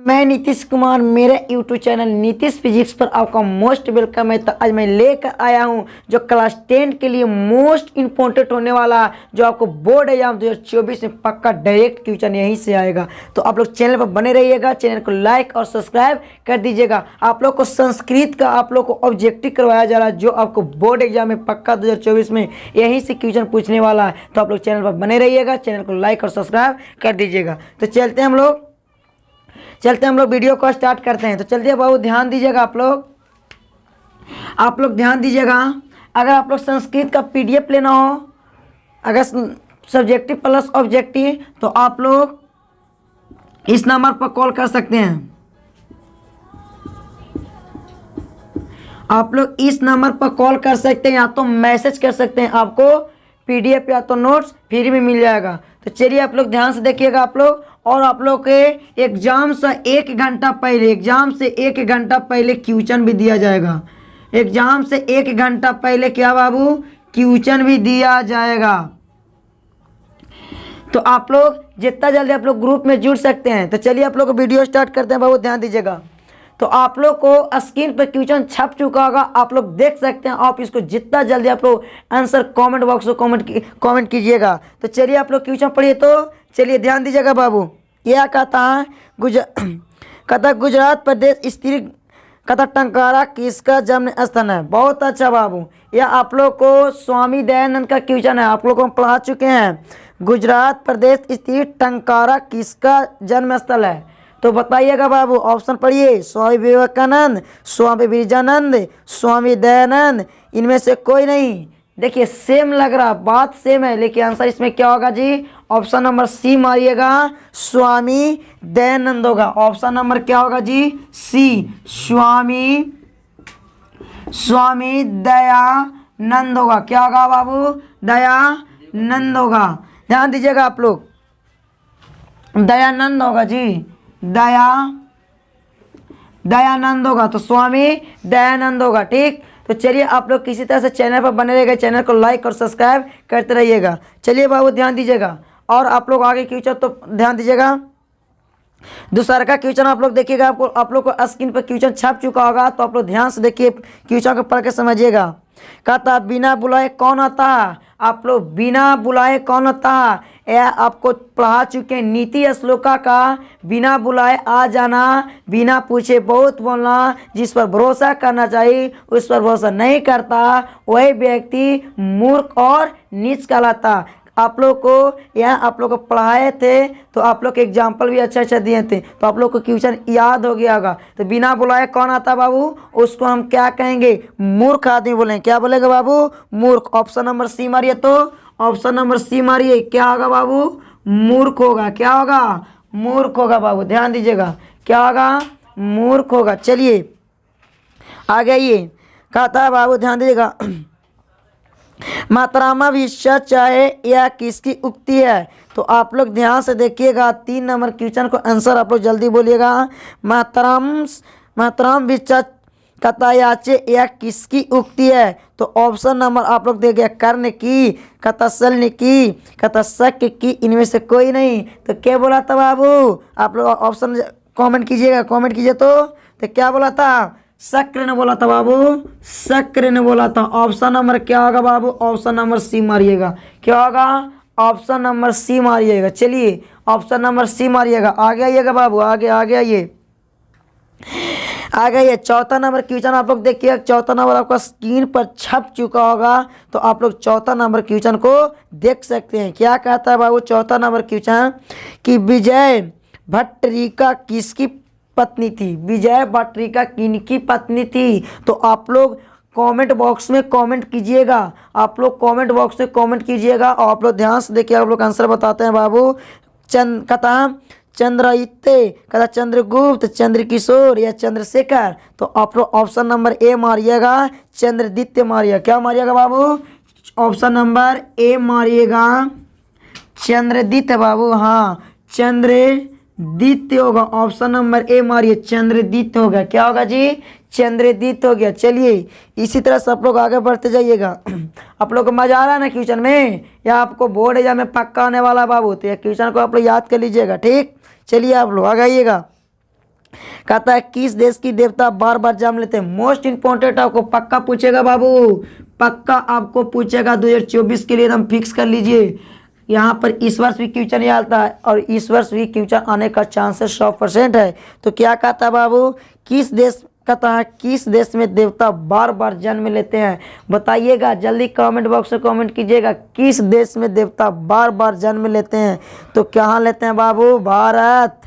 मैं नीतीश कुमार, मेरे YouTube channel Nitish physics पर आपका मोस्ट वेलकम है। तो आज मैं लेकर आया हूं जो क्लास 10 के लिए मोस्ट इंपॉर्टेंट होने वाला, जो आपको बोर्ड एग्जाम 2024 में पक्का डायरेक्ट क्वेश्चन यहीं से आएगा। तो आप लोग चैनल पर बने रहिएगा, चैनल को लाइक और सब्सक्राइब कर दीजिएगा। आप लोग को संस्कृत का आप लोग को ऑब्जेक्टिव करवाया जा रहा है, जो आपको बोर्ड एग्जाम में पक्का 2024 में यहीं से क्वेश्चन पूछने वाला है। तो आप लोग चैनल पर बने रहिएगा, चैनल को लाइक और सब्सक्राइब कर दीजिएगा। तो चलते हैं हम लोग वीडियो को स्टार्ट करते हैं। तो चलिए बाबू ध्यान दीजिएगा, आप लोग ध्यान दीजिएगा। अगर आप लोग संस्कृत का पीडीएफ लेना हो, अगर सब्जेक्टिव प्लस ऑब्जेक्टिव, तो आप लोग इस नंबर पर कॉल कर सकते हैं। आप लोग इस नंबर पर कॉल कर सकते हैं या तो मैसेज कर सकते हैं। आपको पीडीएफ या तो नोट्स फ्री में मिल जाएगा। तो चलिए आप लोग ध्यान से देखिएगा आप लोग। और आप लोग के एग्जाम से एक घंटा पहले क्वेश्चन भी दिया जाएगा। एग्जाम से एक घंटा पहले क्या बाबू, क्वेश्चन भी दिया जाएगा। तो आप लोग जितना जल्दी आप लोग ग्रुप में जुड़ सकते हैं। तो चलिए आप लोग वीडियो स्टार्ट करते हैं बाबू, ध्यान दीजिएगा। तो आप लोग को स्क्रीन पर क्वेश्चन छप चुका होगा, आप लोग देख सकते हैं। आप इसको जितना जल्दी आप लोग आंसर कमेंट बॉक्स में कमेंट कीजिएगा। तो चलिए आप लोग क्वेश्चन पढ़िए। तो चलिए ध्यान दीजिएगा बाबू। क्या कहता है कहता गुजरात प्रदेश स्थित कहता टंकारा किसका जन्म स्थान है। बहुत अच्छा बाबू, यह आप लोग को स्वामी दयानंद का क्वेश्चन है। आप लोग को हम पढ़ा चुके हैं। गुजरात प्रदेश स्थित टंकारा किसका जन्म स्थल है। तो बताइएगा बाबू, ऑप्शन पढ़िए। स्वामी विवेकानंद, स्वामी विवेकानंद, स्वामी दयानंद, इनमें से कोई नहीं। देखिए सेम लग रहा, बात सेम है, लेकिन आंसर इसमें क्या होगा जी, option number C मारिएगा, Swami Dayanand होगा। ऑप्शन नंबर क्या होगा जी, सी, स्वामी दयानंद होगा। क्या होगा बाबू, दयानंद होगा। ध्यान दीजिएगा आप लोग, दयानंद होगा जी, दयानंद होगा। तो स्वामी दयानंद होगा। ठीक, तो चलिए आप लोग किसी तरह से चैनल पर बने रहिएगा, चैनल को लाइक और सब्सक्राइब करते रहिएगा। चलिए बाबू ध्यान दीजिएगा। और आप लोग आगे क्वेश्चन तो ध्यान दीजिएगा। दूसरा का क्वेश्चन आप लोग देखिएगा। आप लोग को स्क्रीन पर क्वेश्चन छप चुका होगा, तो आप लोग ध्यान से देखिए, क्वेश्चन को पढ़ के समझिएगा। कहता बिना बुलाए कौन आता है। आप लोग बिना बुलाए कौन आता है, यह आपको पढ़ा चुके हैं। नीति श्लोका का बिना बुलाए आ जाना, बिना पूछे बहुत बोलना, जिस पर भरोसा करना चाहिए उस पर भरोसा नहीं करता, वही व्यक्ति मूर्ख और नीच कहलाता। आप लोग को यहाँ आप लोग को पढ़ाए थे, तो आप लोग के एग्जाम्पल भी अच्छा दिए थे, तो आप लोग को क्वेश्चन याद हो गया होगा। तो बिना बुलाए कौन आता बाबू, उसको हम क्या कहेंगे, मूर्ख आदमी बोलेंगे। क्या बोलेंगे बाबू, मूर्ख। ऑप्शन नंबर सी मारिए। तो ऑप्शन नंबर सी मारिए, क्या होगा बाबू, मूर्ख होगा। क्या होगा, मूर्ख होगा बाबू। ध्यान दीजिएगा, क्या होगा, मूर्ख होगा। चलिए आगे आइए। कहता है बाबू ध्यान दीजिएगा, मात्रामा भी सच है, यह किसकी उक्ति है। तो आप लोग ध्यान से देखिएगा, 3 नंबर क्वेश्चन को आंसर आप लोग जल्दी बोलिएगा। मात्राम भी सच कथायाचे, यह किसकी उक्ति है। तो ऑप्शन नंबर आप लोग देखिए, कर्ण की, कथासल की, कथाशक की, इनमें से कोई नहीं। तो क्या बोला था बाबू, आप लोग ऑप्शन कमेंट कीजिएगा, कमेंट कीजिए। तो क्या बोला था, शक्र ने बोला था बाबू, शक्र ने बोला था। ऑप्शन नंबर क्या होगा बाबू, ऑप्शन नंबर सी मारिएगा। क्या होगा, ऑप्शन नंबर सी मारिएगा। चलिए ऑप्शन नंबर सी मारिएगा। आगे आइएगा बाबू, आगे आइए। चौथा नंबर क्वेश्चन आप लोग देखिए। चौथा नंबर आपका स्क्रीन पर छप चुका होगा, तो आप लोग चौथा नंबर क्वेश्चन को देख सकते हैं। क्या कहता है बाबू चौथा नंबर क्वेश्चन, कि विजय भट्टरिका किसकी पत्नी थी। विजय भट्टरिका किनकी पत्नी थी। तो आप लोग कमेंट बॉक्स में कमेंट कीजिएगा, आप लोग कमेंट बॉक्स में कमेंट कीजिएगा। और आप लोग ध्यान से देखिए, आप लोग आंसर बताते हैं बाबू। कथा चंद्रयुक्त, कथा चंद्रगुप्त, चंद्रकिशोर या चंद्रशेखर। तो आप लोग ऑप्शन नंबर ए मारिएगा, चंद्रदित्य मारिएगा। क्या मारिएगा बाबू, ऑप्शन नंबर ए मारिएगा, चंद्रदित्य बाबू। हाँ, चंद्रदित्य होगा। ऑप्शन नंबर ए मारिए, चंद्रदित्य होगा। क्या होगा जी, चंद्रदित्य हो गया। चलिए इसी तरह से आप लोग आगे बढ़ते जाइएगा। आप लोग को मजा आ रहा है ना क्वेश्चन में, या आपको बोर्ड एग्जाम में पक्का आने वाला बाबू। तो ये क्वेश्चन को आप लोग याद कर लीजिएगा। ठीक, चलिए आप लोग आगे आइएगा। कहता है किस देश की देवता बार बार जन्म लेते हैं। मोस्ट इंपॉर्टेंट आपको पक्का पूछेगा बाबू, पक्का आपको पूछेगा 2024 के लिए, एकदम फिक्स कर लीजिए। यहाँ पर इस वर्ष भी क्वेश्चन ये आता है और इस वर्ष भी क्वेश्चन आने का चांसेस 100% है। तो क्या कहता है बाबू, किस देश, कहता है किस देश में देवता बार बार जन्म लेते हैं, बताइएगा जल्दी कमेंट बॉक्स में कमेंट कीजिएगा। किस देश में देवता बार बार जन्म लेते हैं, तो कहाँ लेते हैं बाबू, भारत,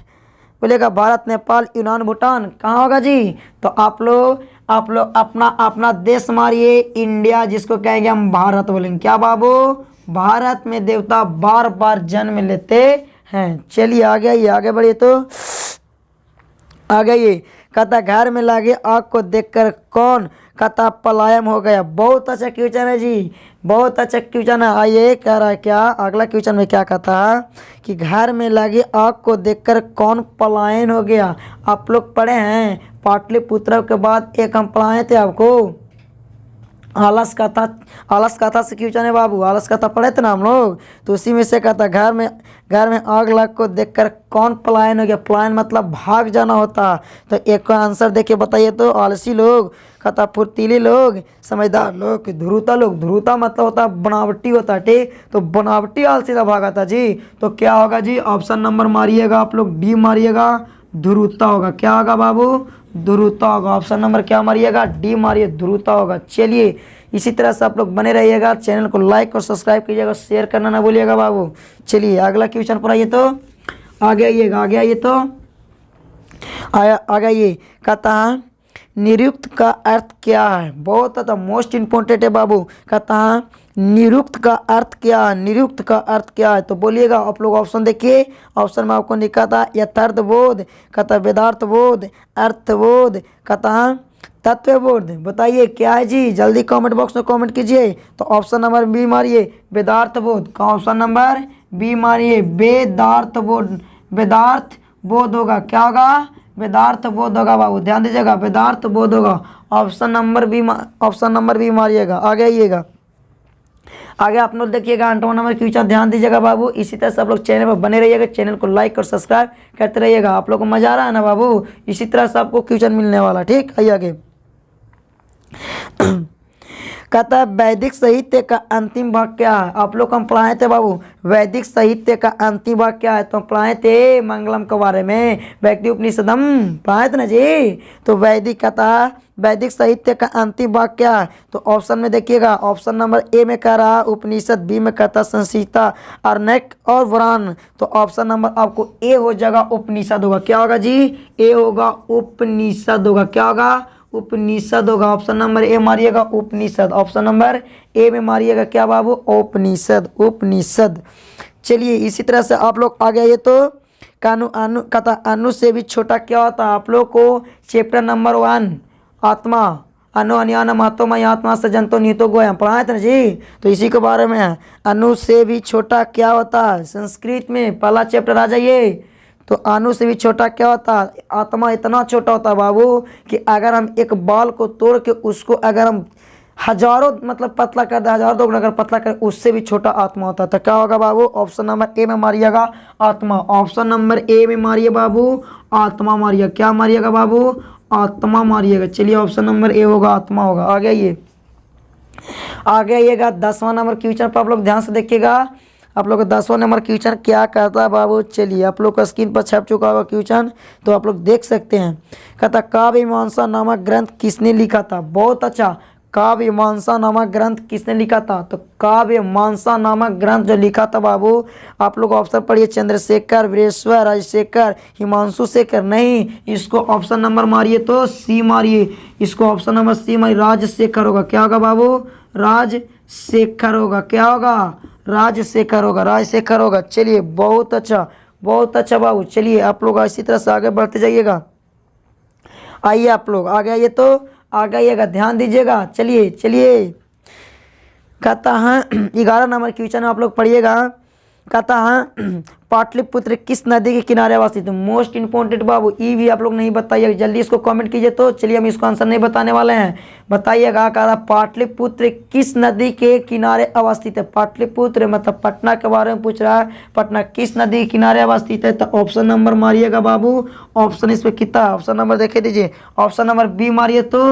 बोलेगा भारत, नेपाल, यूनान, भूटान, कहाँ होगा जी। तो आप लोग अपना अपना देश मारिए, इंडिया जिसको कहेंगे हम भारत बोलेंगे, क्या बाबू, भारत में देवता बार बार जन्म लेते हैं। चलिए आगे बढ़िए। तो आ गई, कहता घर में लगे आग को देखकर कौन, कहता पलायन हो गया। बहुत अच्छा क्वेश्चन है जी, बहुत अच्छा क्वेश्चन है। आइए कह रहा है क्या, अगला क्वेश्चन में क्या कहता है कि घर में लगे आग को देखकर कौन पलायन हो गया। आप लोग पढ़े हैं पाटलिपुत्र के बाद एक हम पढ़ाए थे आपको, आलस कथा से क्वेश्चन है बाबू, आलस कथा पढ़े थे ना हम लोग। तो उसी में से कहता घर में आग लग को देखकर कौन पलायन हो गया। पलायन मतलब भाग जाना होता। तो एक का आंसर देखिए बताइए तो, आलसी लोग, कहता फुर्तीली लोग, समझदार लोग, ध्रुता लोग। ध्रुता मतलब होता बनावटी होता, ठीक। तो बनावटी आलसी का भागा था जी। तो क्या होगा जी, ऑप्शन नंबर मारिएगा आप लोग, डी मारिएगा, ध्रुता होगा। क्या होगा बाबू, ध्रुता होगा। ऑप्शन नंबर क्या मारिएगा, डी मारिए, ध्रुता होगा। चलिए इसी तरह से आप लोग बने रहिएगा, चैनल को लाइक और सब्सक्राइब कीजिएगा, शेयर करना ना भूलिएगा बाबू। चलिए अगला क्वेश्चन पर आइए। तो आगे आइए तो आगे आइए, कहता है निरुक्त का अर्थ क्या है। बहुत ज़्यादा मोस्ट इंपॉर्टेंट है बाबू। कहता है निरुक्त का अर्थ क्या है, निरुक्त का अर्थ क्या है। तो बोलिएगा आप लोग, ऑप्शन देखिए, ऑप्शन में आपको लिखा था यथार्थबोध, कहता वेदार्थबोध, अर्थबोध, कहता तत्वबोध। बताइए क्या है जी, जल्दी कमेंट बॉक्स में कमेंट कीजिए। तो ऑप्शन नंबर बी मारिए, वेदार्थबोध का ऑप्शन नंबर बी मारिए, वेदार्थबोध, वेदार्थ बोध होगा। क्या होगा, वेदार्थ बोध होगा बाबू, ध्यान दीजिएगा, वेदार्थ बोध होगा। ऑप्शन नंबर बी मारिएगा। आगे आइएगा, आगे आप लोग देखिएगा 8वां नंबर क्वेश्चन, ध्यान दीजिएगा बाबू। इसी तरह से आप लोग चैनल पर बने रहिएगा, चैनल को लाइक और सब्सक्राइब करते रहिएगा। आप लोग को मजा आ रहा है ना बाबू, इसी तरह से आपको क्वेश्चन मिलने वाला, ठीक। आइए आगे, कहता है वैदिक साहित्य का अंतिम भाग क्या है। आप लोग हम पढ़ाए थे बाबू, वैदिक साहित्य का अंतिम भाग क्या है। तो पढ़ाए थे मंगलम के बारे में, वैदिक उपनिषदम पढ़ाए थे ना जी। तो वैदिक, कहता है वैदिक साहित्य का अंतिम भाग क्या है। तो ऑप्शन में देखिएगा, ऑप्शन नंबर ए में कह रहा उपनिषद, बी में कहता संहिता, अर्णक और पुराण। तो ऑप्शन नंबर आपको ए हो जाएगा, उपनिषद होगा। क्या होगा जी, ए होगा, उपनिषद होगा। क्या होगा, उपनिषद होगा। ऑप्शन नंबर ए मारिएगा, उपनिषद। ऑप्शन नंबर ए में मारिएगा क्या बाबू, उपनिषद, उपनिषद। चलिए इसी तरह से आप लोग आगे आइए। तो कहता अनु से भी छोटा क्या होता है। आप लोग को चैप्टर नंबर 1 आत्मा, अनु अन्यान महत्वमय आत्मा से जंतो निहितो गोयम पढ़ाए थे ना जी। तो इसी के बारे में है, अनु से भी छोटा क्या होता है। संस्कृत में पहला चैप्टर आ जाइए। तो अणु से भी छोटा क्या होता है, आत्मा इतना छोटा होता है बाबू कि अगर हम एक बाल को तोड़ के उसको अगर हम हजारों मतलब पतला कर दे, हजारों दोगुना अगर पतला कर, उससे भी छोटा आत्मा होता है। तो क्या होगा बाबू, ऑप्शन नंबर ए में मारिएगा, आत्मा। ऑप्शन नंबर ए में मारिए बाबू, आत्मा मारिएगा। क्या मारिएगा बाबू, आत्मा मारिएगा। चलिए ऑप्शन नंबर ए होगा, आत्मा होगा। आगे आइएगा 10वां नंबर क्वेश्चन पर आप लोग ध्यान से देखिएगा। आप लोग का 10वां नंबर क्वेश्चन क्या कहता है बाबू। चलिए आप लोग का स्क्रीन पर छप चुका होगा क्वेश्चन, तो आप लोग देख सकते हैं। कहता काव्य मीमांसा नामक ग्रंथ किसने लिखा था। बहुत अच्छा, काव्य मीमांसा नामक ग्रंथ किसने लिखा था। तो काव्य मीमांसा नामक ग्रंथ जो लिखा था बाबू, आप लोग ऑप्शन पढ़िए, चंद्रशेखर, वीरेश्वर, राजशेखर, हिमांशु शेखर। नहीं, इसको ऑप्शन नंबर मारिए तो सी मारिए, इसको ऑप्शन नंबर सी मारिए, राजशेखर होगा। क्या होगा बाबू, राजशेखर होगा। क्या होगा, राजशेखर होगा, राजशेखर होगा। चलिए बहुत अच्छा बाबू। चलिए आप लोग इसी तरह से आगे बढ़ते जाइएगा। आइए आप लोग आगे आइए, तो आगे आइएगा, ध्यान दीजिएगा। चलिए कहता है 11 नंबर क्वेश्चन आप लोग पढ़िएगा। कहता है पाटलिपुत्र किस नदी के किनारे अवस्थित है। मोस्ट इंपॉर्टेंट बाबू, ई भी आप लोग नहीं बताइए, जल्दी इसको कमेंट कीजिए। तो चलिए हम इसको आंसर नहीं बताने वाले हैं, बताइएगा। कहा पाटलिपुत्र किस नदी के किनारे अवस्थित है। पाटलिपुत्र मतलब पटना के बारे में पूछ रहा है, पटना किस नदी के किनारे अवस्थित है। तो ऑप्शन नंबर मारिएगा बाबू, ऑप्शन इस पर कितना, ऑप्शन नंबर देखे दीजिए, ऑप्शन नंबर बी मारिए तो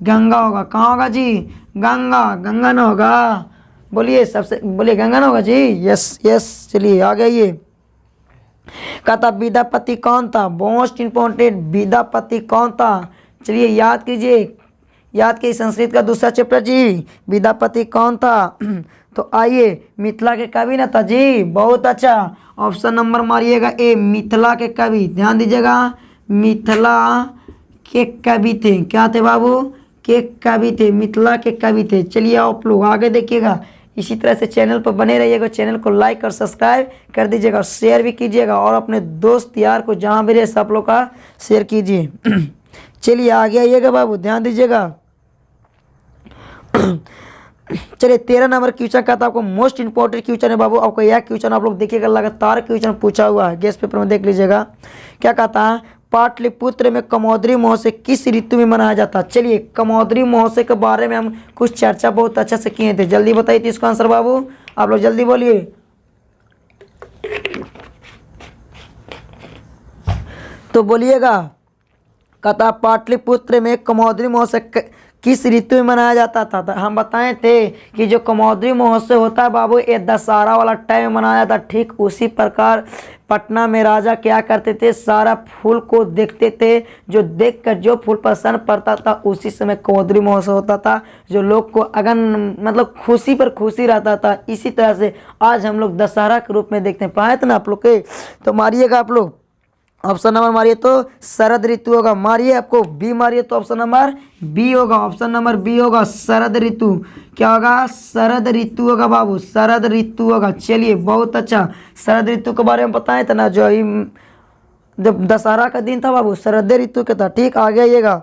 गंगा होगा। कहाँ होगा जी, गंगा, गंगा ना होगा, बोलिए सबसे, बोलिए गंगा ना होगा जी, यस यस। चलिए आ गया ये। कहता विद्यापति कौन था, मोस्ट इंपॉर्टेंट, विद्यापति कौन था। चलिए याद कीजिए, याद कीजिए संस्कृत का दूसरा चैप्टर जी, विद्यापति कौन था। तो आइए, मिथिला के कवि ना था जी, बहुत अच्छा। ऑप्शन नंबर मारिएगा ए, मिथिला के कवि, ध्यान दीजिएगा, मिथिला के कवि थे। क्या थे बाबू, के कवि थे, मिथिला के कवि थे। चलिए आप लोग आगे देखिएगा, इसी तरह से चैनल पर बने रहिएगा, चैनल को लाइक और सब्सक्राइब कर दीजिएगा, शेयर भी कीजिएगा, और अपने दोस्त यार को जहाँ भी रहे सब लोग का शेयर कीजिए। चलिए आगे आइएगा बाबू, ध्यान दीजिएगा। चलिए 13 नंबर क्वेश्चन का था आपको, मोस्ट इंपॉर्टेंट क्वेश्चन है बाबू। आपको यह क्वेश्चन आप लोग देखिएगा, लगातार क्वेश्चन पूछा हुआ है, गेस्ट पेपर में देख लीजिएगा। क्या कहता है, पाटलिपुत्र में कमोदरी महोत्सव किस ऋतु में मनाया जाता है। चलिए कमोदरी महोत्सव के बारे में हम कुछ चर्चा बहुत अच्छा से किए थे, जल्दी बताइए तो इसका आंसर बाबू, आप लोग जल्दी बोलिए। तो बोलिएगा, कहता पाटलिपुत्र में कमोदरी महोत्सव किस ऋतु में मनाया जाता था। तो हम बताए थे कि जो कमोदरी महोत्सव होता है बाबू, ये दशहरा वाला टाइम में मनाया था। ठीक उसी प्रकार पटना में राजा क्या करते थे, सारा फूल को देखते थे, जो देखकर जो फूल पसंद पड़ता था उसी समय कमोदरी महोत्सव होता था, जो लोग को अगन मतलब खुशी पर खुशी रहता था। इसी तरह से आज हम लोग दशहरा के रूप में देखते हैं, पाए थे ना आप लोग के। तो मारिएगा आप लोग, ऑप्शन नंबर मारिए तो शरद ऋतु होगा, मारिए, आपको बी मारिए तो ऑप्शन नंबर बी होगा, ऑप्शन नंबर बी होगा, शरद ऋतु। क्या होगा, शरद ऋतु होगा बाबू, शरद ऋतु होगा। चलिए बहुत अच्छा, शरद ऋतु के बारे में बताए थे ना, जो जब दशहरा का दिन था बाबू, शरद ऋतु का था। ठीक आगे आइएगा,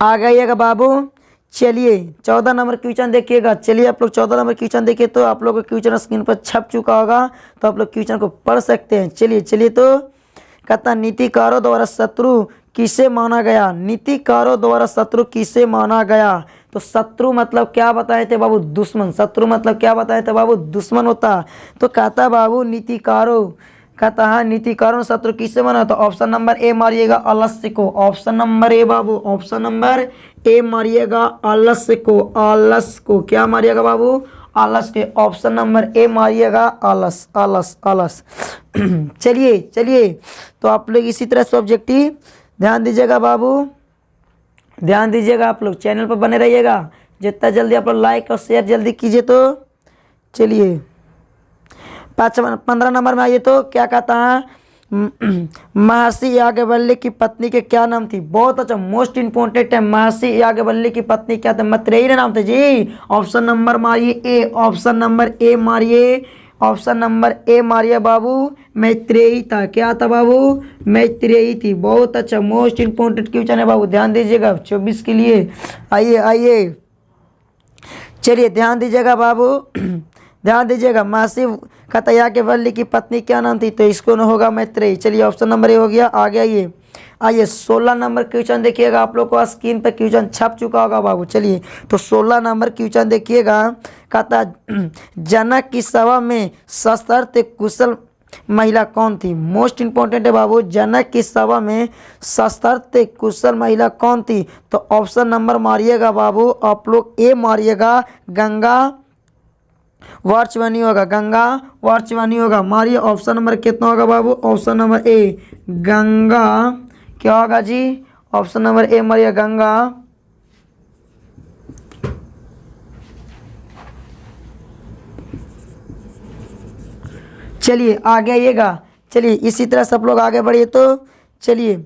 आगे आइएगा बाबू। चलिए 14 नंबर क्वेश्चन देखिएगा। चलिए आप लोग 14 नंबर क्वेश्चन देखिए, तो आप लोग का क्वेश्चन स्क्रीन पर छप चुका होगा, तो आप लोग क्वेश्चन को पढ़ सकते हैं। चलिए चलिए, तो कहता नीतिकारों द्वारा शत्रु किसे माना गया। नीतिकारों द्वारा शत्रु किसे माना गया। तो शत्रु मतलब क्या बताए थे बाबू, दुश्मन। शत्रु मतलब क्या बताए थे बाबू, दुश्मन होता। तो कहता बाबू नीतिकारों, कहता है नीतिकारों शत्रु किससे माना। तो ऑप्शन नंबर ए मारिएगा, आलस्य को। ऑप्शन नंबर ए बाबू, ऑप्शन नंबर ए मारिएगा, आलस्य को। आलस्य को क्या मारिएगा बाबू, आलस के। ऑप्शन नंबर ए मारिएगा, आलस आलस आलस। चलिए चलिए, तो आप लोग इसी तरह सब्जेक्टिव ध्यान दीजिएगा बाबू, ध्यान दीजिएगा। आप लोग चैनल पर बने रहिएगा, जितना जल्दी आप लोग लाइक और शेयर जल्दी कीजिए। तो चलिए 15 नंबर में आइए, तो क्या कहता है, महर्षि याज्ञवल्क्य की पत्नी के क्या नाम थी। बहुत अच्छा, मोस्ट इंपॉर्टेंट है, महर्षि याज्ञवल्क्य की पत्नी क्या थे, मैत्रेयी नाम थे जी। ऑप्शन नंबर मारिए ए, ऑप्शन नंबर ए मारिए, ऑप्शन नंबर ए मारिए बाबू, मैत्रेयी था। क्या था बाबू, मैत्रेयी थी। बहुत अच्छा, मोस्ट इंपॉर्टेंट क्वेश्चन है बाबू, ध्यान दीजिएगा 24 के लिए। आइए आइए, चलिए ध्यान दीजिएगा बाबू, ध्यान दीजिएगा। महर्षि कहता याज्ञवल्क्य की पत्नी क्या नाम थी, तो इसको न होगा मैत्रेयी। चलिए ऑप्शन नंबर ए हो गया। आगे आइए, आइए 16 नंबर क्वेश्चन देखिएगा। आप लोग को स्क्रीन पर क्वेश्चन छप चुका होगा बाबू। चलिए तो 16 नंबर क्वेश्चन देखिएगा। कहता जनक की सभा में सशस्त्र कुशल महिला कौन थी। मोस्ट इंपॉर्टेंट है बाबू, जनक की सभा में सशस्त्र कुशल महिला कौन थी। तो ऑप्शन नंबर मारिएगा बाबू, आप लोग ए मारिएगा, गंगा वर्चवनी होगा, गंगा वर्चवनी होगा। मारिए, ऑप्शन नंबर कितना होगा बाबू, ऑप्शन नंबर ए गंगा क्या होगा जी, ऑप्शन नंबर ए मारिए गंगा। चलिए आगे आइएगा, चलिए इसी तरह सब लोग आगे बढ़िए। तो चलिए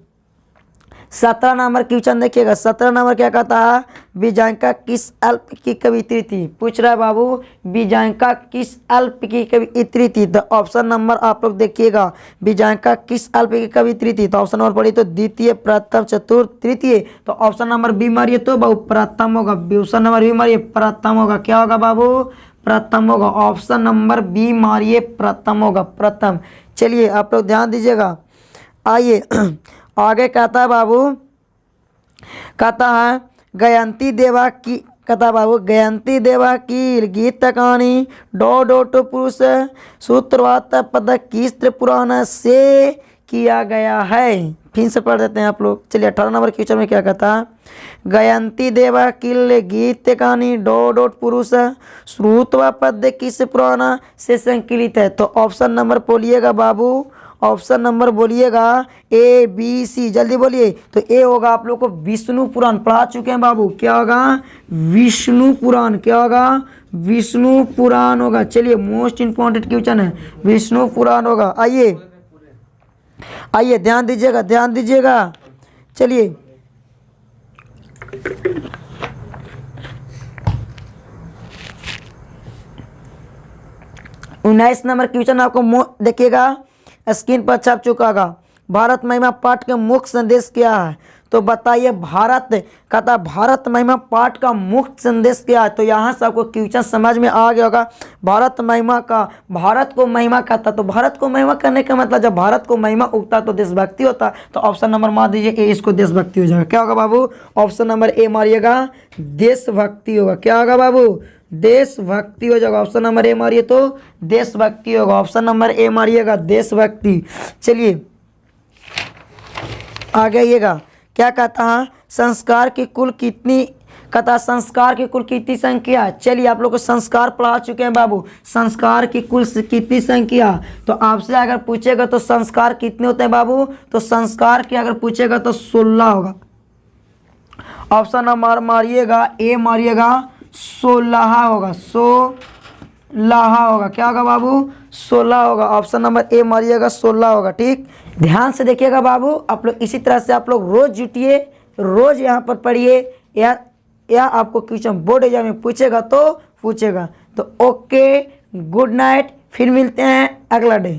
17 नंबर क्वेश्चन देखिएगा। 17 नंबर क्या कहता है, बीजांका किस अल्प की कवियत्री थी। पूछ रहा है बाबू, बीजांका किस अल्प की कवियत्री थी। तो ऑप्शन नंबर आप लोग देखिएगा, बीजांका किस अल्प की कवियत्री थी। तो ऑप्शन नंबर पढ़िए तो द्वितीय, प्रथम, चतुर्थ, तृतीय। तो ऑप्शन नंबर बी मारिए तो बाबू प्रथम होगा। ऑप्शन नंबर बी मारिए प्रथम होगा। क्या होगा बाबू, प्रथम होगा। ऑप्शन नंबर बी मारिए, प्रथम होगा, प्रथम। चलिए आप लोग ध्यान दीजिएगा। आइए आगे कहता है बाबू, कहता है गयंती देवा की, कहता है बाबू गयंती देवा की गीत कहानी डो पुरुष सूत्रवात पद किस पुराण से किया गया है। फिर से पढ़ देते हैं आप लोग। चलिए 18 नंबर क्वेश्चन में क्या कहता है, गयंती देवा किल गीत कहानी डो पुरुष श्रुतवा पद किस पुराण से संकलित है। तो ऑप्शन नंबर बोलिएगा बाबू, ऑप्शन नंबर बोलिएगा ए बी सी, जल्दी बोलिए। तो ए होगा आप लोग को विष्णु पुराण, पढ़ा चुके हैं बाबू। क्या होगा, विष्णु पुराण। क्या होगा, विष्णु पुराण होगा। चलिए मोस्ट इंपॉर्टेंट क्वेश्चन है, विष्णु पुराण होगा। आइए आइए ध्यान दीजिएगा, ध्यान दीजिएगा। चलिए 19 नंबर क्वेश्चन आपको देखिएगा, स्क्रीन पर छप चुका होगा। भारत महिमा पाठ का मुख्य संदेश क्या है। तो बताइए भारत, कहता भारत महिमा पाठ का मुख्य संदेश क्या है। तो यहाँ से आपको क्वेश्चन समझ में आ गया होगा। भारत महिमा का, भारत को महिमा कहता, तो भारत को महिमा करने का मतलब जब भारत को महिमा उगता तो देशभक्ति होता। तो ऑप्शन नंबर मार दीजिए ए, इसको देशभक्ति हो जाएगा। क्या होगा बाबू, ऑप्शन नंबर ए मारिएगा, देशभक्ति होगा। क्या होगा बाबू, देशभक्ति हो जाएगा। ऑप्शन नंबर ए मारिए तो देशभक्ति होगा। ऑप्शन नंबर ए मारिएगा, देशभक्ति। चलिए आगे आइएगा, क्या कहता है, संस्कार की कुल कितनी, कहता संस्कार की कुल कितनी संख्या। चलिए आप लोग को संस्कार पढ़ा चुके हैं बाबू, संस्कार की कुल कितनी संख्या। तो आपसे अगर पूछेगा तो संस्कार कितने होते हैं बाबू, तो संस्कार की अगर पूछेगा तो 16 होगा। ऑप्शन नंबर मारिएगा ए मारिएगा, 16 होगा, 16 होगा। क्या होगा बाबू, 16 होगा। ऑप्शन नंबर ए मारिएगा, 16 होगा। ठीक, ध्यान से देखिएगा बाबू। आप लोग इसी तरह से आप लोग रोज जुटिए, रोज यहाँ पर पढ़िए। या आपको क्वेश्चन बोर्ड एग्जाम में पूछेगा तो पूछेगा। तो ओके, गुड नाइट, फिर मिलते हैं अगला डे।